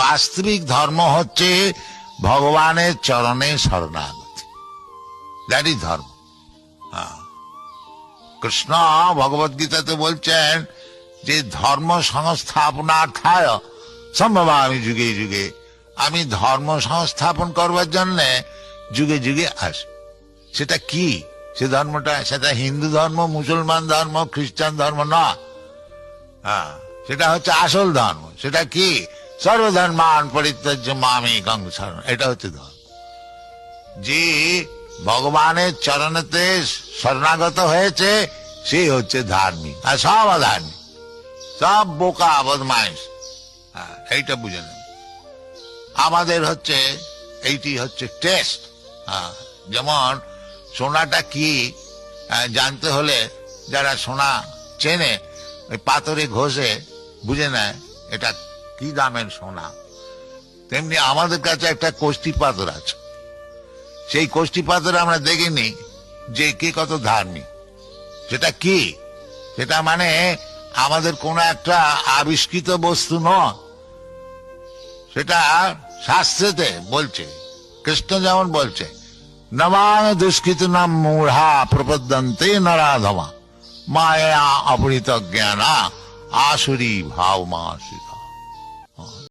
বাস্তবিক ধর্ম হচ্ছে ভগবানের চরণে শরণাগতি, দ্যাট ইজ ধর্ম। কৃষ্ণ ভগবত গীতাতে বলছেন যে ধর্ম সংস্থাপনার্থায় সম্ভবামি যুগে যুগে, আমি ধর্ম সংস্থাপন করবার জন্য যুগে যুগে আসি। সেটা কি সে ধর্মটা? সেটা হিন্দু ধর্ম, মুসলমান ধর্ম, খ্রিস্টান ধর্ম না। সেটা হচ্ছে আসল ধর্ম। সেটা কি? সর্বধর্মান পরিত্যাজ্য মামেকং শরণম। এটা হচ্ছে ধর্ম। যে ভগবানের চরণেতে শরণাগত হয়েছে সে হচ্ছে ধার্মিক, আর সব অধার্মিক, সব বোকা বদমাইশ। এইটা বুঝে নেন। আমাদের হচ্ছে এইটি হচ্ছে টেস্ট। যেমন সোনাটা কি জানতে হলে যারা সোনা চেনে ওই পাথরে ঘষে বুঝে নেয় এটা কি দামের সোনা, তেমনি আমাদের কাছে একটা কোষ্ঠী পাথর আছে। সেই কোষ্ঠী পাথরে আমরা দেখিনি যে কে কত ধার্মিক। সেটা কি? সেটা মানে আমাদের কোন একটা আবিষ্কৃত বস্তু নয়, সেটা শাস্ত্রেতে বলছে। কৃষ্ণ যেমন বলছে, নমাং দুষ্কৃত নাম মূঢ়া প্রপদ্যন্তে নরাধমা মায়া অপহৃত জ্ঞানা আসুরি ভাবমাশ্রিতা।